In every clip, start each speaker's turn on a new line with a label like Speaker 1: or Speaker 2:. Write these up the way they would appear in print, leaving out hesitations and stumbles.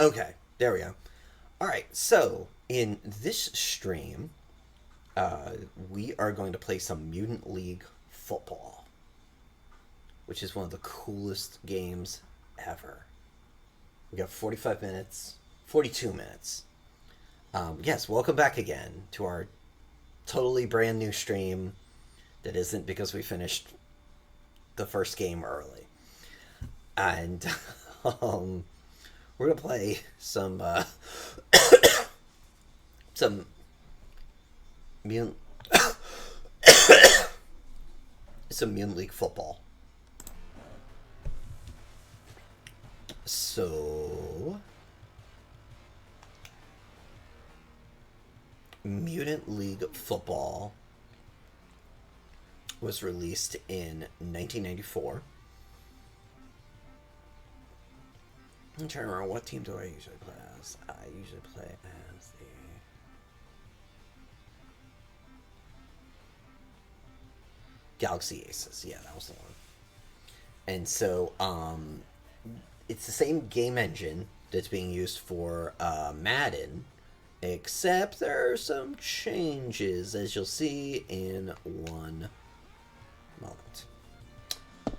Speaker 1: Okay, there we go. All right, so in this stream, we are going to play some Mutant League Football, which is one of the coolest games ever. We got 45 minutes, 42 minutes. Yes, welcome back again to our totally brand new stream that isn't because we finished the first game early. And um, we're going to play some Mutant, some Mutant League Football. So, Mutant League Football was released in 1994. I'm trying to remember, what team do I usually play as? I usually play as the Galaxy Aces. Yeah, that was the one. And so, it's the same game engine that's being used for Madden, except there are some changes, as you'll see in one moment.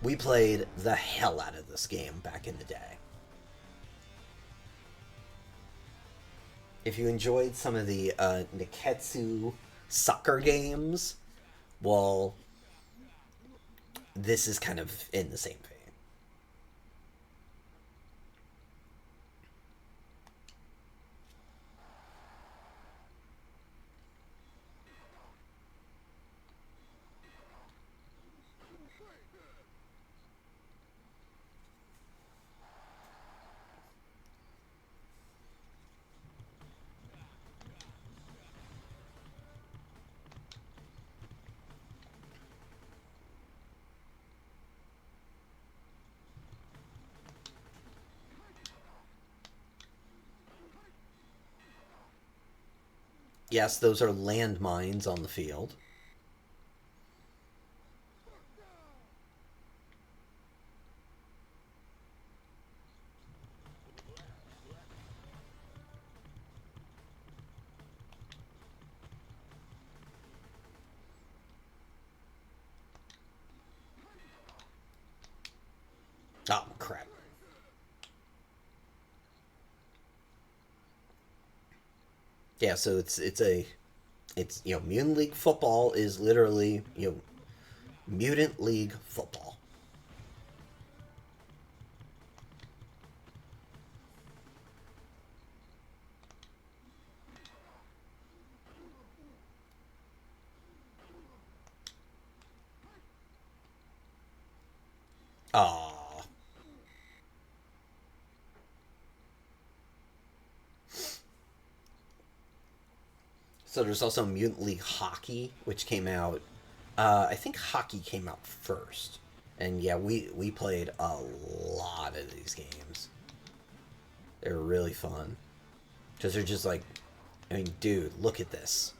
Speaker 1: We played the hell out of this game back in the day. If you enjoyed some of the Niketsu soccer games, well, this is kind of in the same vein. Yes, those are landmines on the field. Oh, crap. Yeah, so it's Mutant League Football is literally Mutant League Football. Ah, so there's also Mutant League Hockey, which came out. I think hockey came out first, and yeah, we played a lot of these games. They're really fun because they're just like, I mean, dude, look at this.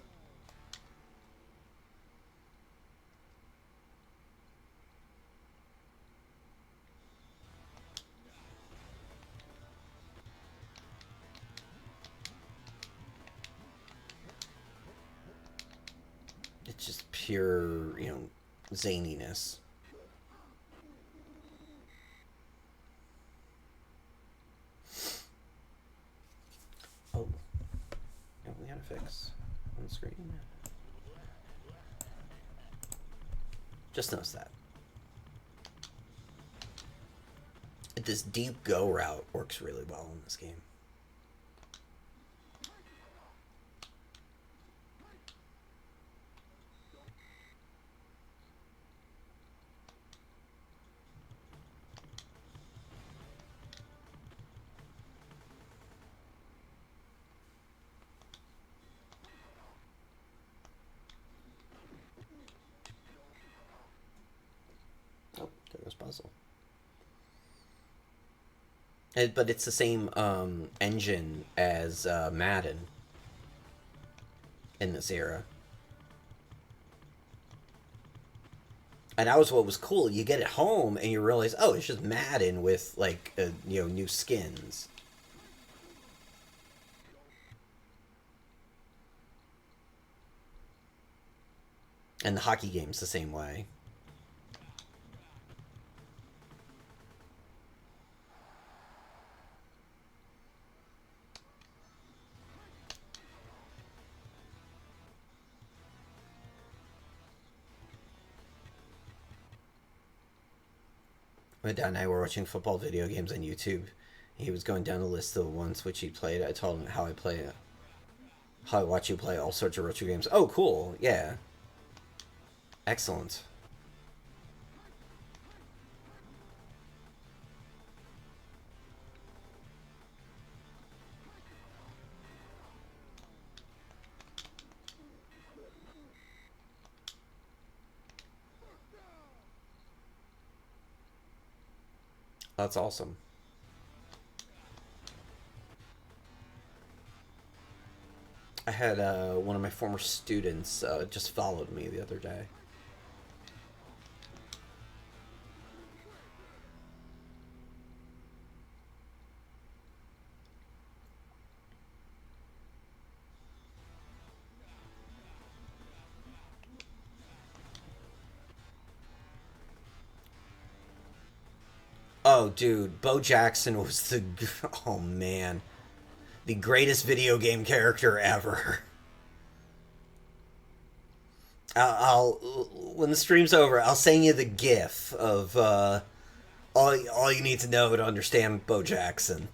Speaker 1: It's just pure, zaniness. Oh, we had a fix on the screen. Just notice that. This deep go route works really well in this game. Oh, there goes puzzle. But it's the same engine as Madden in this era. And that was what was cool. You get it home and you realize, oh, it's just Madden with like new skins. And the hockey game's the same way. My dad and I were watching football video games on YouTube. He was going down a list of the ones which he played. I told him how I play it. How I watch you play all sorts of retro games. Oh, cool. Yeah. Excellent. That's awesome. I had one of my former students just followed me the other day. Oh, dude, Bo Jackson was the oh man, the greatest video game character ever. I'll when the stream's over, I'll send you the GIF of all you need to know to understand Bo Jackson.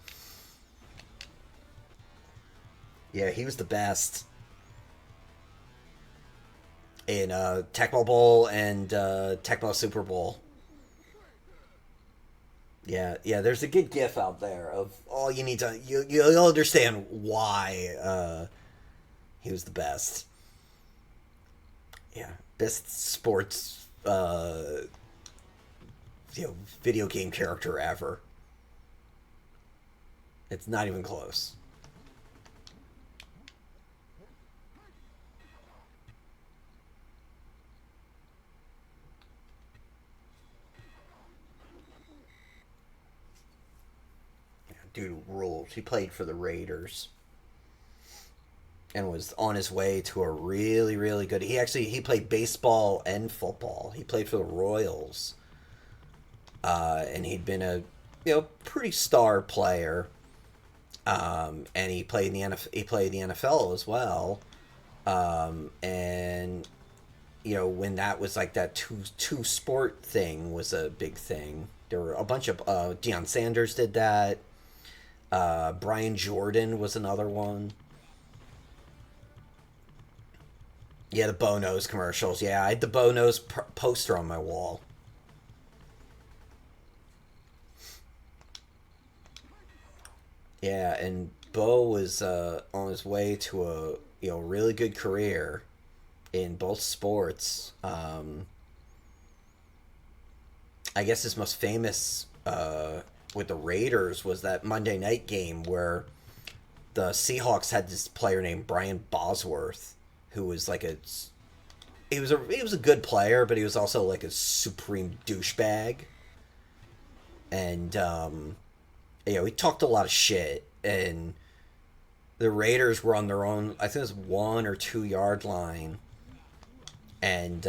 Speaker 1: Yeah, he was the best in Tecmo Bowl and Tecmo Super Bowl. Yeah, yeah. There's a good GIF out there of all you need to you'll understand why he was the best. Yeah, best sports video game character ever. It's not even close. Dude rules. He played for the Raiders and was on his way to a really really good. He played baseball and football. He played for the Royals, and he'd been a pretty star player. And he played in the He played in the NFL as well. And when that was like that two sport thing was a big thing. There were a bunch of Deion Sanders did that. Brian Jordan was another one. Yeah, the Bono's commercials. Yeah, I had the Bono's poster on my wall. Yeah, and Bo was on his way to a really good career in both sports. I guess his most famous with the Raiders was that Monday night game where the Seahawks had this player named Brian Bosworth, who was like he was a good player, but he was also like a supreme douchebag, and he talked a lot of shit, and the Raiders were on their own. I think it was 1 or 2 yard line, and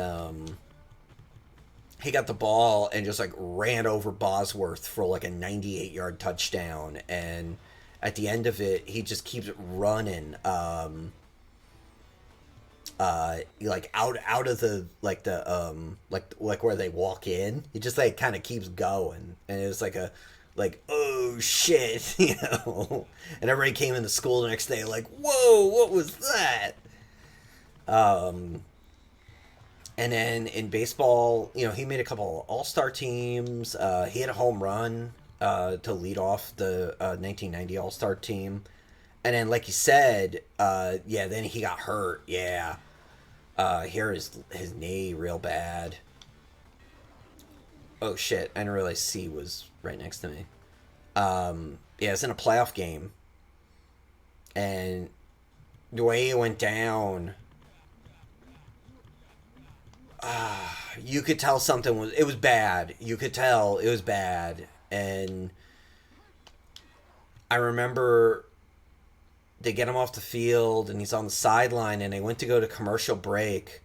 Speaker 1: he got the ball and just like ran over Bosworth for like a 98-yard touchdown, and at the end of it he just keeps running like out of the like where they walk in. He just like kind of keeps going, and it was like a like oh shit. And everybody came into school the next day like, whoa, what was that? And then in baseball, he made a couple all-star teams. He had a home run to lead off the 1990 all-star team. And then, like you said, yeah, then he got hurt. Yeah. Here is his knee real bad. Oh, shit. I didn't realize C was right next to me. Yeah, it's in a playoff game. And the way he went down, you could tell something was it was bad. You could tell it was bad, and I remember they get him off the field, and he's on the sideline, and they went to go to commercial break,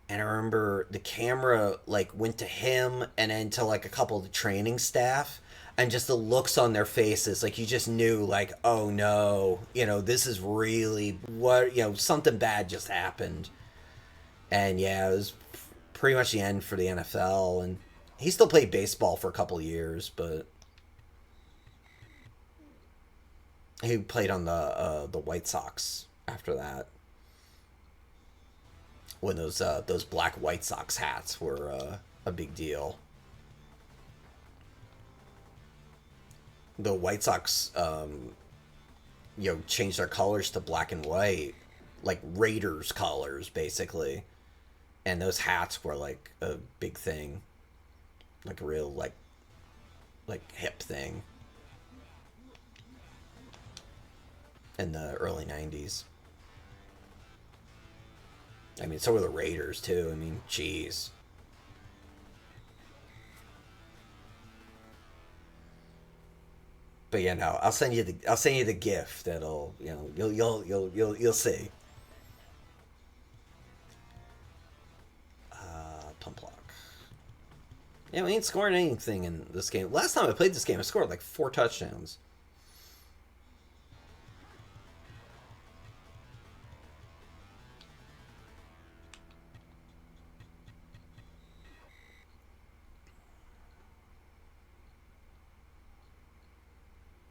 Speaker 1: And I remember the camera like went to him and then to like a couple of the training staff, and just the looks on their faces, like you just knew, like, oh no, this is really what, something bad just happened. And yeah, it was pretty much the end for the NFL. And he still played baseball for a couple of years, but he played on the White Sox after that, when those black White Sox hats were a big deal. The White Sox, changed their colors to black and white, like Raiders colors, basically. And those hats were like a big thing, like a real like hip thing in the early '90s. I mean, so were the Raiders too. I mean, jeez. But yeah, no, I'll send you the GIF. That'll, you'll see. Pump block. Yeah, we ain't scoring anything in this game. Last time I played this game, I scored like 4 touchdowns.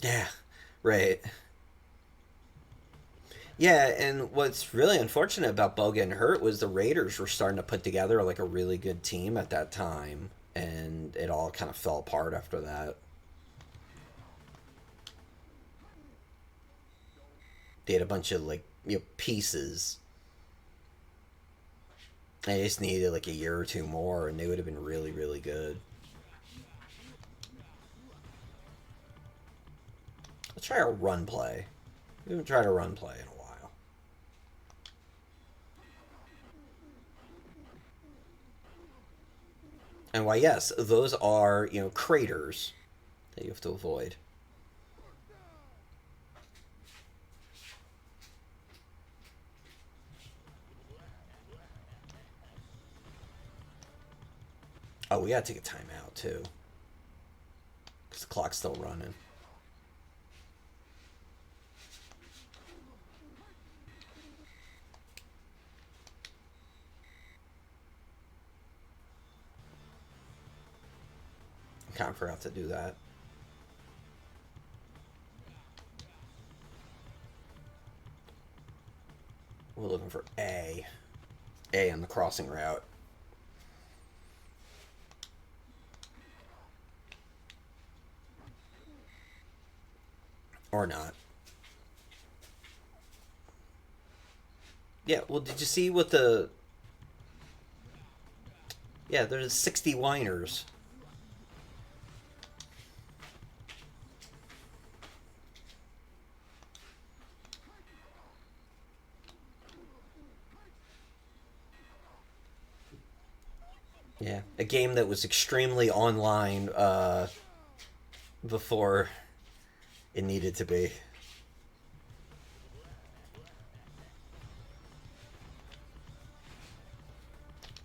Speaker 1: Yeah, right. Yeah, and what's really unfortunate about Bo getting hurt was the Raiders were starting to put together like a really good team at that time, and it all kind of fell apart after that. They had a bunch of like pieces. They just needed like a year or two more, and they would have been really, really good. Let's try a run play. We haven't tried a run play in a while. And why, yes, those are, craters that you have to avoid. Oh, we gotta take a timeout too, because the clock's still running. I kind of forgot to do that. We're looking for A. A on the crossing route. Or not. Yeah, well, did you see what the... Yeah, there's 60 whiners. Yeah, a game that was extremely online before it needed to be.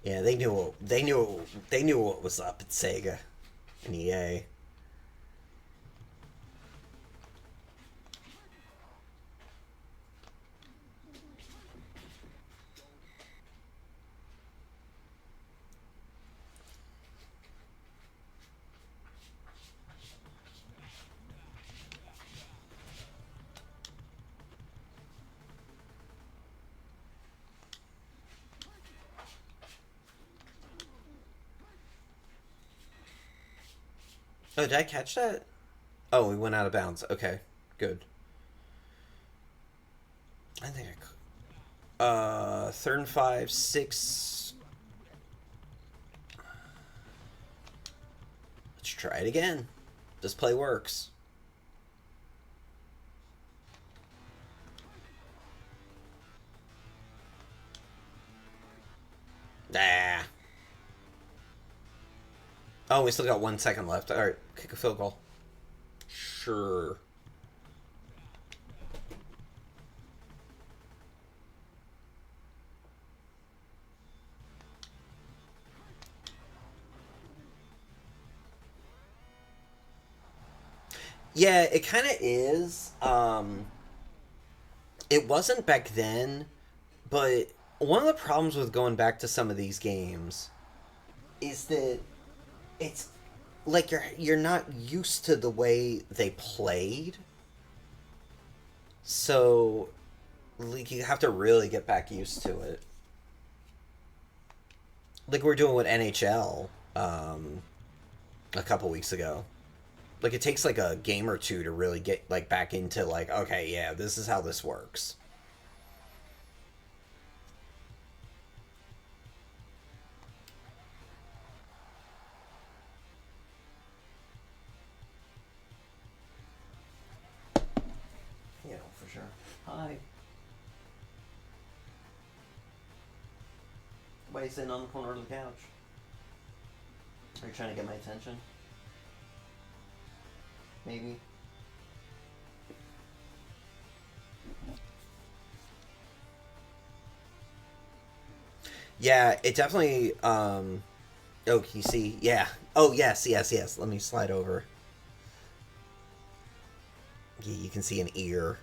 Speaker 1: Yeah, they knew what was up at Sega and EA. Oh, did I catch that? Oh, we went out of bounds. Okay, good. I think I could. Third and 5, 6. Let's try it again. This play works. Ah. Oh, we still got 1 second left. All right, kick a field goal. Sure. Yeah, it kind of is. It wasn't back then, but one of the problems with going back to some of these games is that it's like you're not used to the way they played, so like you have to really get back used to it. Like we're doing with NHL a couple weeks ago. Like it takes like a game or two to really get like back into like okay, yeah, this is how this works. You know, for sure. Hi. Why are you sitting on the corner of the couch? Are you trying to get my attention? Maybe. Yeah, it definitely. Oh, can you see? Yeah. Oh, yes, yes, yes. Let me slide over. Yeah, you can see an ear.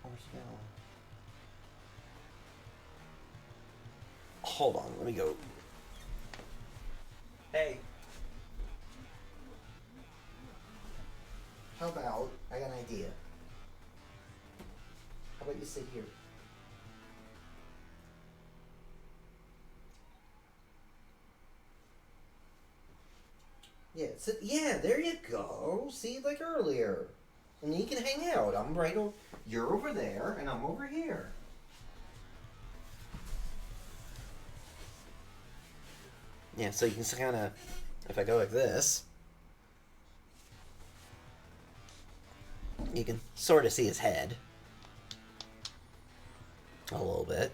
Speaker 1: Where's it going? Hold on, let me go. Hey, how about I got an idea? How about you sit here? Yeah, sit. Yeah, there you go. See, like earlier, and then you can hang out. I'm right over. You're over there, and I'm over here. Yeah, so you can kind of, if I go like this, you can sort of see his head a little bit.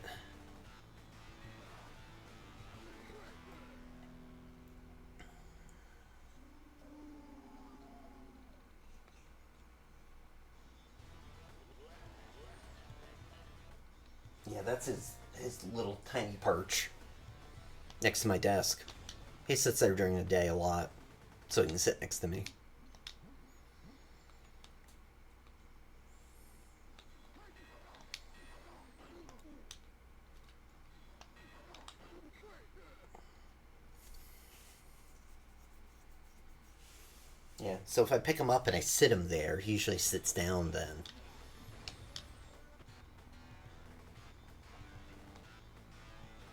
Speaker 1: Yeah, that's his little tiny perch next to my desk. He sits there during the day a lot, so he can sit next to me. Yeah, so if I pick him up and I sit him there, he usually sits down then.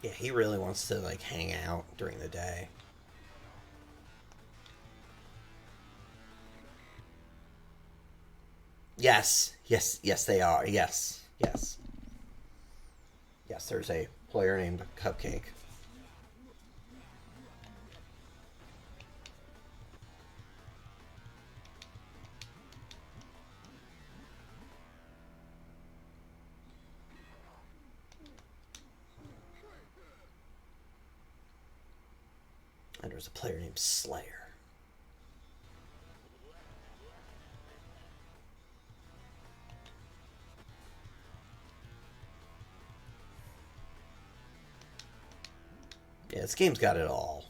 Speaker 1: Yeah, he really wants to like hang out during the day. Yes, yes, yes, they are. Yes, yes, yes. There's a player named Cupcake. And there's a player named Slayer. Yeah, this game's got it all.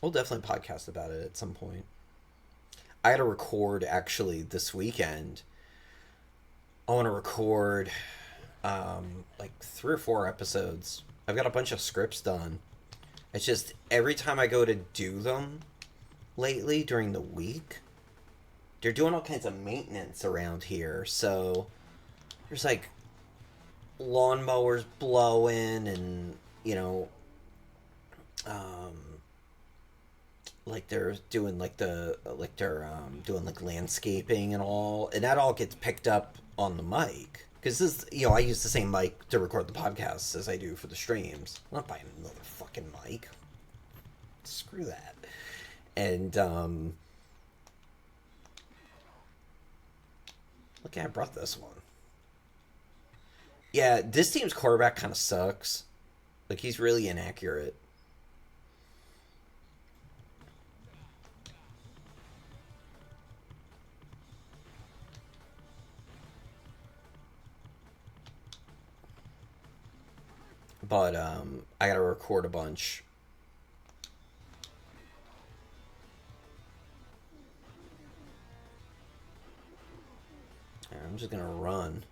Speaker 1: We'll definitely podcast about it at some point. I got to record actually this weekend. I want to record like 3 or 4 episodes. I've got a bunch of scripts done. It's just every time I go to do them lately during the week, they're doing all kinds of maintenance around here. So there's like lawnmowers blowing and, you know, um, like they're doing like they're doing like landscaping and all, and that all gets picked up on the mic because this, you know, I use the same mic to record the podcasts as I do for the streams. I'm not buying another fucking mic. Screw that. And look, I brought this one. Yeah, this team's quarterback kind of sucks. Like he's really inaccurate. but I gotta record a bunch. I'm just gonna run.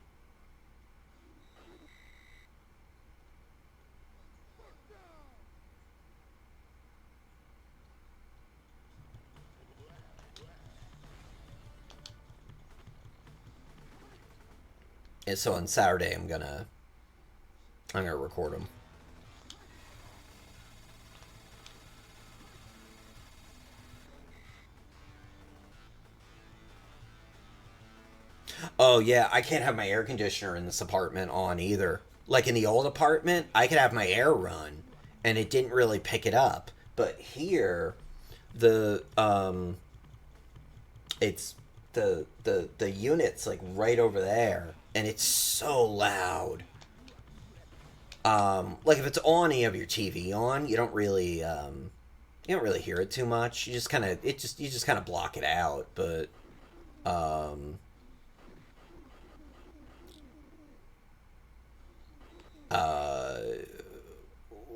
Speaker 1: And so on Saturday, I'm gonna record them. Oh yeah, I can't have my air conditioner in this apartment on either. Like in the old apartment, I could have my air run, and it didn't really pick it up. But here, the it's the unit's like right over there, and it's so loud. Like if it's on, you have your TV on, you don't really hear it too much. You just kind of block it out. But um, uh,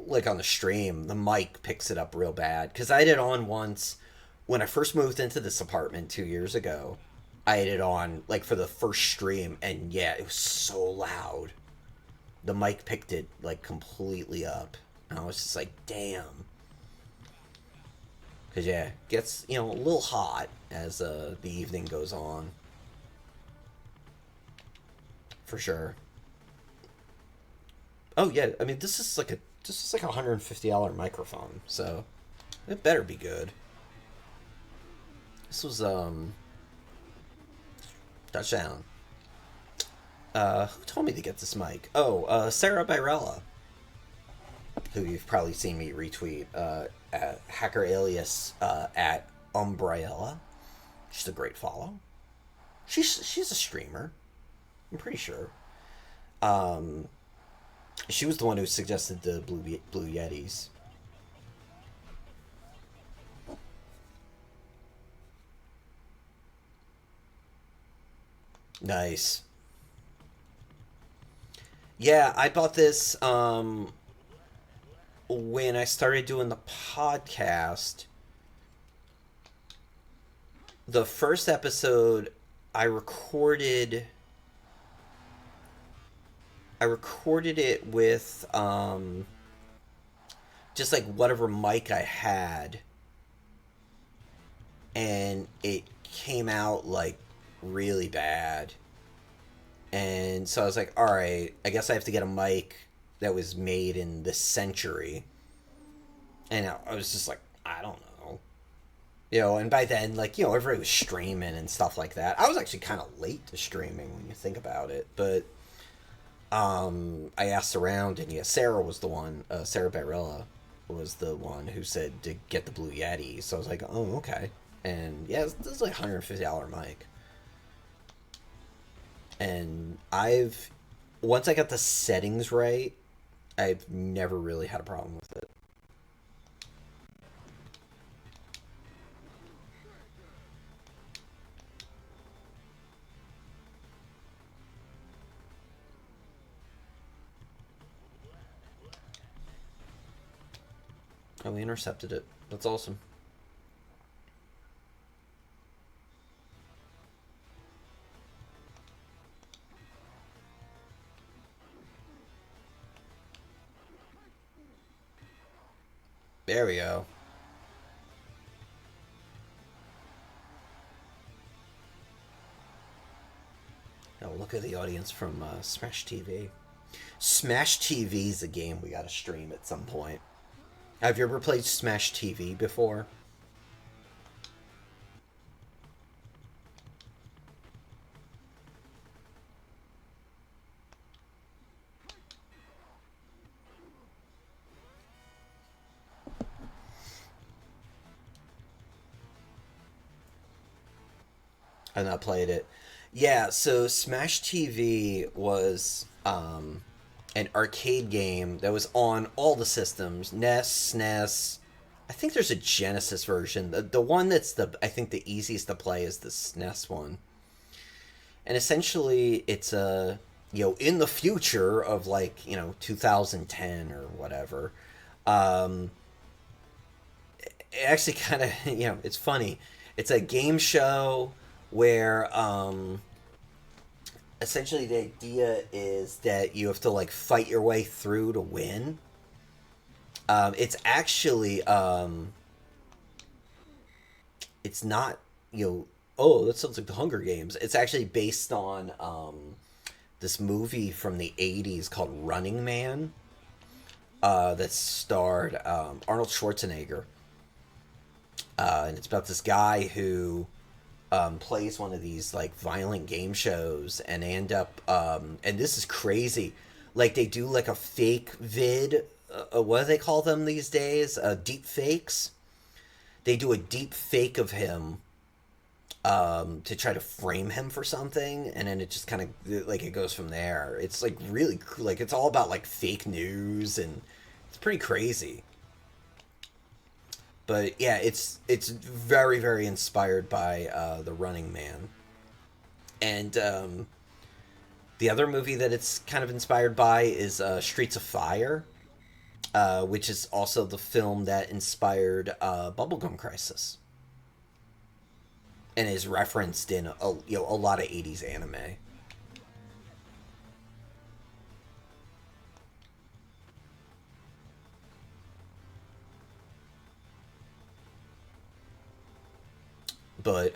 Speaker 1: like on the stream, the mic picks it up real bad. Because I had it on once when I first moved into this apartment 2 years ago. I had it on like for the first stream, and yeah, it was so loud. The mic picked it like completely up. And I was just like, damn. Because yeah, it gets a little hot as the evening goes on, for sure. Oh yeah, I mean this is like a $150 microphone, so it better be good. This was touchdown. Who told me to get this mic? Oh, Sarah Birella, who you've probably seen me retweet. At hacker alias at Umbrella. She's a great follow. She's a streamer. I'm pretty sure. Um, she was the one who suggested the blue Yetis. Nice. Yeah, I bought this when I started doing the podcast. The first episode I recorded I recorded it with just like whatever mic I had, and it came out like really bad. And so I was like, all right, I guess I have to get a mic that was made in this century. And I was just like, I don't know. And by then, like, everybody was streaming and stuff like that. I was actually kind of late to streaming when you think about it. But I asked around, and yeah, Sarah was the one, Sarah Barilla was the one who said to get the Blue Yeti. So I was like, oh, okay. And yeah, this is like $150 mic. And once I got the settings right, I've never really had a problem with it. Oh, we intercepted it. That's awesome. There we go. Now look at the audience from Smash TV. Smash TV is a game we gotta stream at some point. Have you ever played Smash TV before? I've not played it. Yeah, so Smash TV was an arcade game that was on all the systems: NES, SNES. I think there's a Genesis version. The one that's I think the easiest to play is the SNES one. And essentially, it's a in the future of like 2010 or whatever. Um, it actually kind of it's funny. It's a game show where essentially the idea is that you have to like fight your way through to win. It's actually it's not oh, that sounds like the Hunger Games. It's actually based on this movie from the 80s called Running Man, that starred Arnold Schwarzenegger. And it's about this guy who plays one of these like violent game shows and they end up and this is crazy, like they do like a fake vid, what do they call them these days, deep fakes. They do a deep fake of him to try to frame him for something, and then it just kind of like it goes from there. It's like really like it's all about like fake news, and it's pretty crazy. But yeah, it's very very inspired by the Running Man, and the other movie that it's kind of inspired by is Streets of Fire, which is also the film that inspired Bubblegum Crisis, and is referenced in a lot of 80s anime. But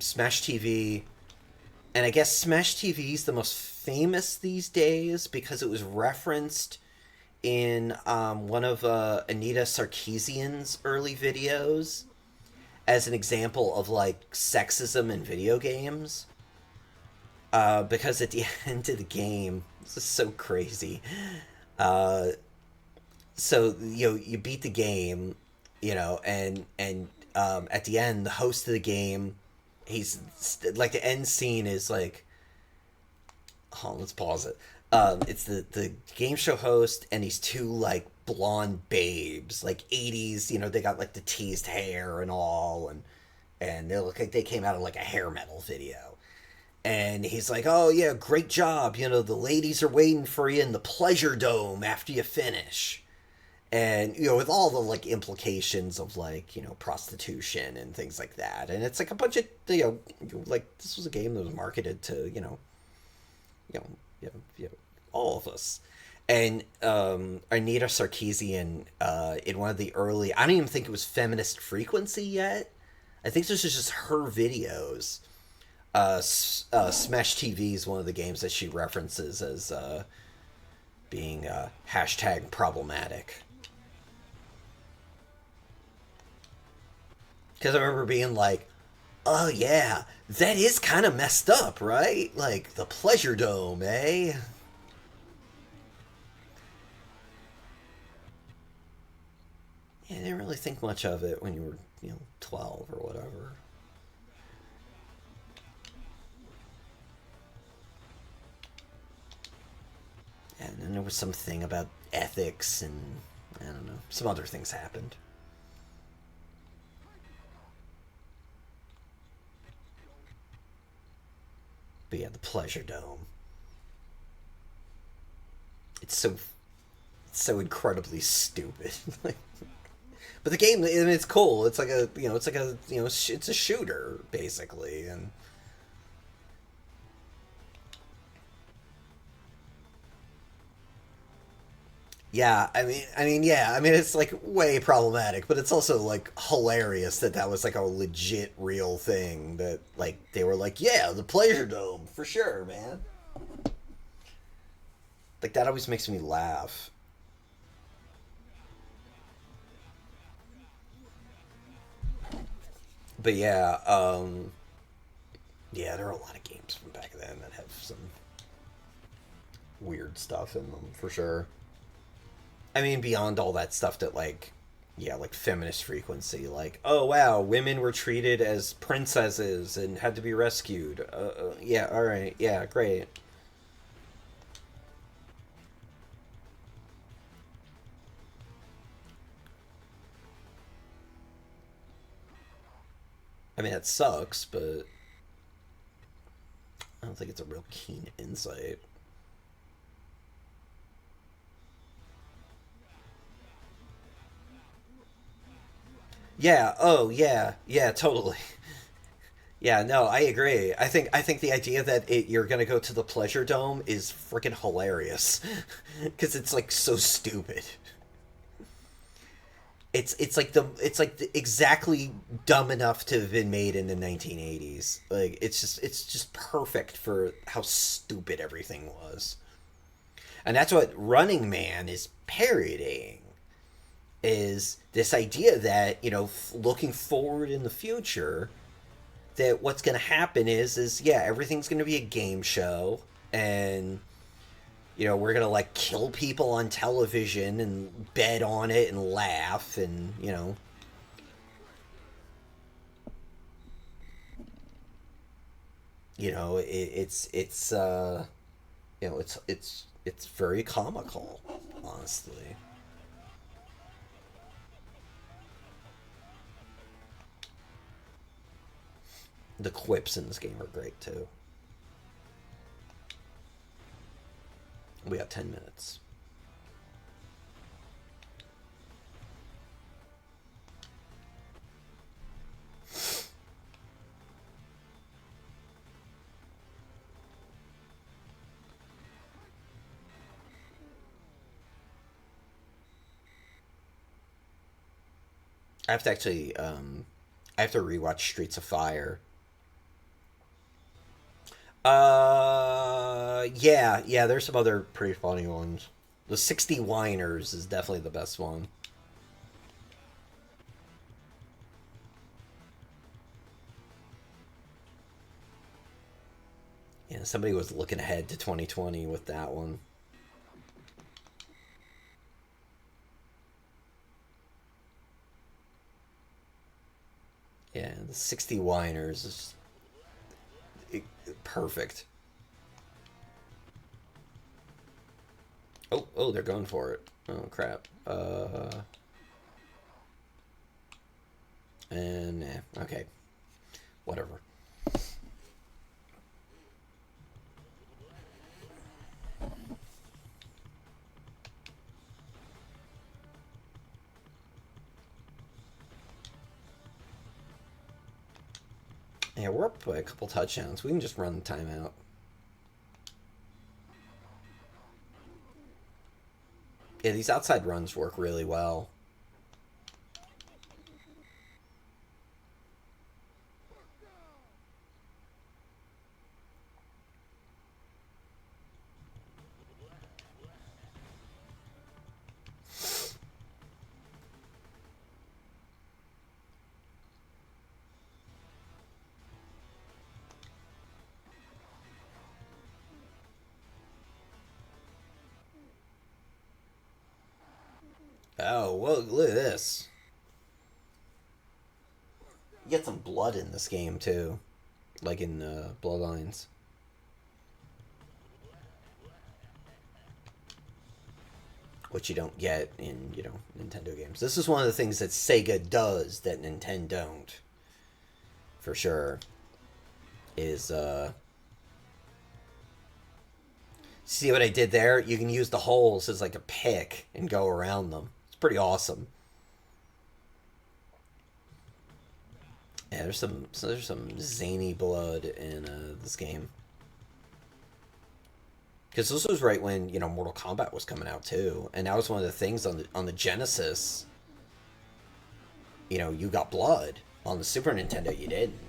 Speaker 1: Smash TV, and I guess Smash TV is the most famous these days because it was referenced in one of Anita Sarkeesian's early videos as an example of like sexism in video games. Because at the end of the game, this is so crazy. Uh, so you beat the game, and at the end, the host of the game, he's like the end scene is like, oh, let's pause it. It's the game show host and these two like blonde babes, like 80s. They got like the teased hair and all, and they look like they came out of like a hair metal video. And he's like, "Oh yeah, great job. The ladies are waiting for you in the pleasure dome after you finish." And with all the like implications of like prostitution and things like that. And it's like a bunch of like this was a game that was marketed to you know, all of us. And Anita Sarkeesian, in one of the early, I don't even think it was Feminist Frequency yet. I think this is just her videos. Smash TV is one of the games that she references as being hashtag problematic. Because I remember being like, oh yeah, that is kind of messed up, right? Like the pleasure dome, eh? Yeah, I didn't really think much of it when you were, 12 or whatever. And then there was something about ethics and I don't know, some other things happened. But yeah, the pleasure dome. It's so incredibly stupid. Like, but the game, I mean, it's cool. It's like a, it's like a, it's a shooter basically, and yeah, yeah, it's like way problematic, but it's also like hilarious that that was like a legit real thing that like they were like, yeah, the pleasure dome for sure, man. Like that always makes me laugh. But yeah, yeah, there are a lot of games from back then that have some weird stuff in them for sure. Beyond all that stuff that like, yeah, like feminist frequency, like, oh wow, women were treated as princesses and had to be rescued. Yeah, all right, yeah, great. That sucks, but I don't think it's a real keen insight. Yeah. Oh, yeah. Yeah. Totally. Yeah. No, I agree. I think the idea that you're gonna go to the Pleasure Dome is freaking hilarious, because it's like so stupid. It's like exactly dumb enough to have been made in the 1980s. Like it's just perfect for how stupid everything was. And that's what Running Man is parodying, is this idea that, looking forward in the future, that what's going to happen is yeah, everything's going to be a game show, and we're going to like kill people on television and bet on it and laugh, and it's very comical, honestly. The quips in this game are great too. We have 10 minutes. I have to actually I have to rewatch Streets of Fire. Yeah, yeah, there's some other pretty funny ones. The 60 Whiners is definitely the best one. Yeah, somebody was looking ahead to 2020 with that one. Yeah, the 60 Whiners is perfect. Oh, oh, they're going for it. Oh crap. And okay, whatever. Yeah, we're up by a couple touchdowns. We can just run the timeout. Yeah, these outside runs work really well. Oh, well, look at this. You get some blood in this game too, like in Bloodlines, which you don't get in Nintendo games. This is one of the things that Sega does that Nintendo don't, for sure. Is see what I did there? You can use the holes as like a pick and go around them. It's pretty awesome. Yeah, there's some zany blood in this game. Because this was right when Mortal Kombat was coming out too, and that was one of the things on the Genesis. You got blood. On the Super Nintendo, you didn't,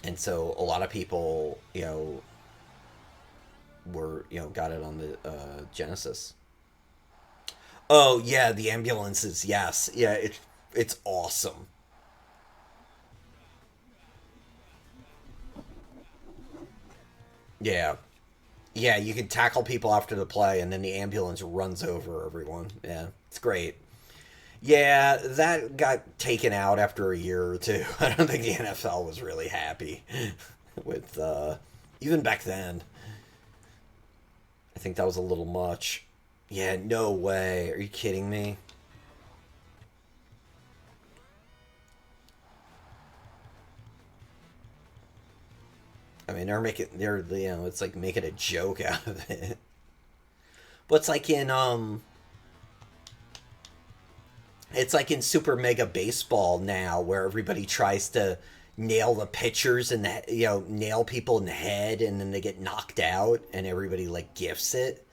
Speaker 1: and so a lot of people, were got it on the Genesis. Oh yeah, the ambulances. Yes, yeah, it's awesome. Yeah, yeah, you can tackle people after the play, and then the ambulance runs over everyone. Yeah, it's great. Yeah, that got taken out after a year or two. I don't think the NFL was really happy with even back then. I think that was a little much. Yeah, no way. Are you kidding me? I mean, they're it's like making a joke out of it. But it's like in it's like in Super Mega Baseball now, where everybody tries to nail the pitchers and nail people in the head, and then they get knocked out, and everybody like gifts it.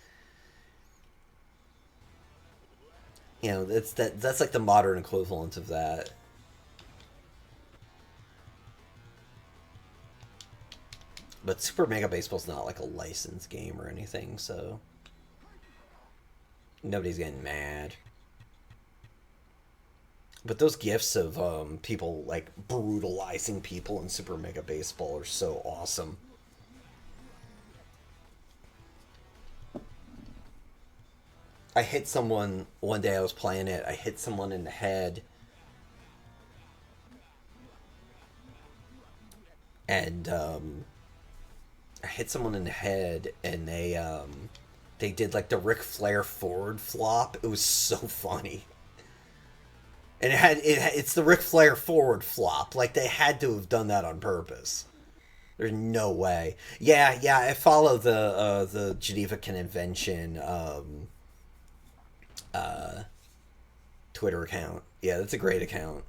Speaker 1: That's like the modern equivalent of that. But Super Mega Baseball's not like a licensed game or anything, so nobody's getting mad. But those gifs of people like brutalizing people in Super Mega Baseball are so awesome. I hit someone one day. I was playing it. I hit someone in the head, and I hit someone in the head, and they did like the Ric Flair forward flop. It was so funny. And it's the Ric Flair forward flop. Like, they had to have done that on purpose. There's no way. Yeah, yeah. I follow the Geneva Convention uh, Twitter account. Yeah, that's a great account.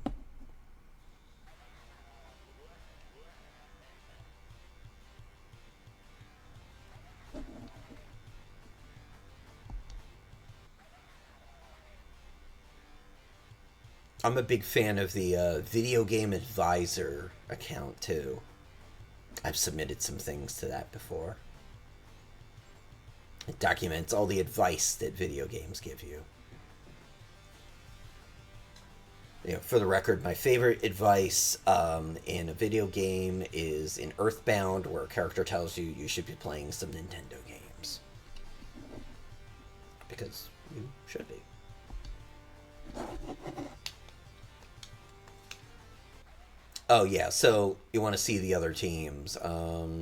Speaker 1: I'm a big fan of the Video Game Advisor account too. I've submitted some things to that before. It documents all the advice that video games give you. For the record, my favorite advice in a video game is in Earthbound, where a character tells you you should be playing some Nintendo games. Because you should be. Oh, yeah, so you want to see the other teams. Yeah,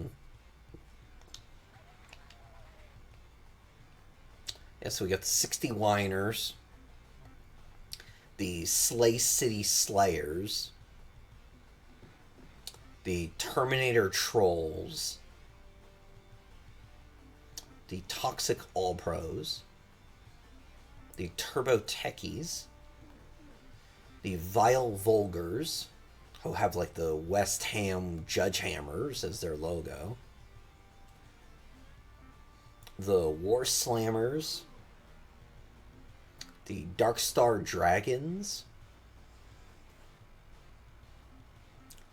Speaker 1: so we got the 60 Whiners, the Slay City Slayers, the Terminator Trolls, the Toxic All Pros, the Turbo Techies, the Vile Vulgars, who have like the West Ham Judge Hammers as their logo, the War Slammers, the Darkstar Dragons,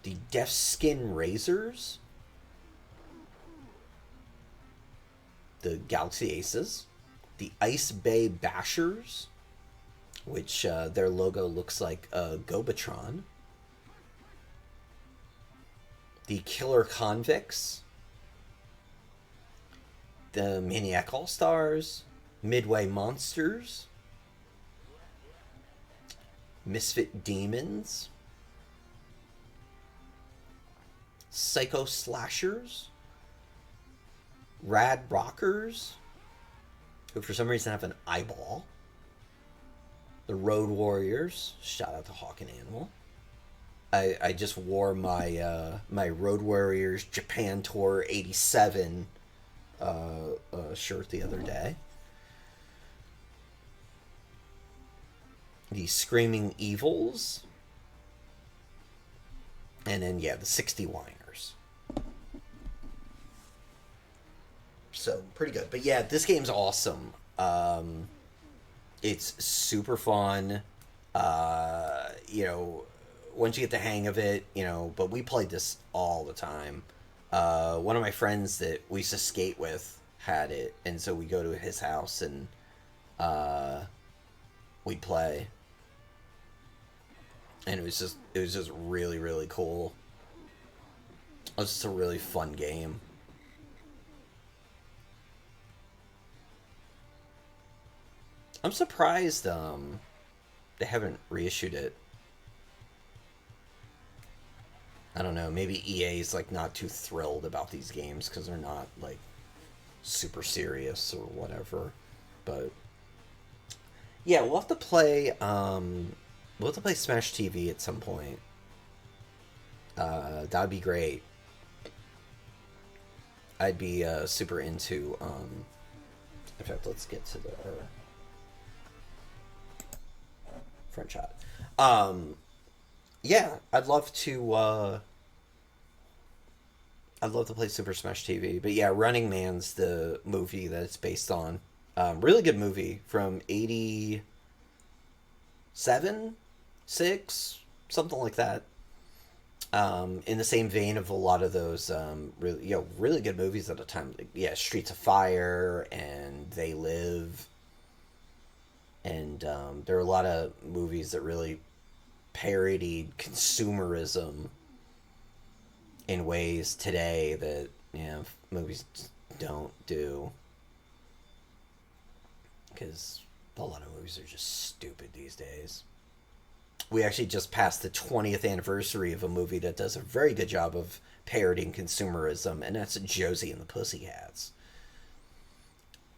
Speaker 1: the Deathskin Razors, the Galaxy Aces, the Ice Bay Bashers, which their logo looks like a Gobatron, the Killer Convicts, the Maniac All-Stars, Midway Monsters, Misfit Demons, Psycho Slashers, Rad Rockers, who for some reason have an eyeball, the Road Warriors, shout out to Hawk and Animal. I just wore my Road Warriors Japan Tour 87 shirt the other day. The Screaming Evils. And then, yeah, the 60 Whiners. So, pretty good. But yeah, this game's awesome. It's super fun. Once you get the hang of it, but we played this all the time. One of my friends that we used to skate with had it, and so we go to his house and we play. And it was just really, really cool. It was just a really fun game. I'm surprised they haven't reissued it. I don't know, maybe EA's like not too thrilled about these games because they're not like super serious or whatever. But yeah, we'll have to play Smash TV at some point. That'd be great. I'd be super into. In fact, let's get to front shot. Um, yeah, I'd love to. I'd love to play Super Smash TV, but yeah, Running Man's the movie that it's based on. Really good movie from '87, six, something like that. In the same vein of a lot of those really really good movies at the time. Like, yeah, Streets of Fire and They Live, and there are a lot of movies that really parodied consumerism in ways today that movies don't do, because a lot of movies are just stupid these days. We actually just passed the 20th anniversary of a movie that does a very good job of parodying consumerism, and that's Josie and the Pussycats.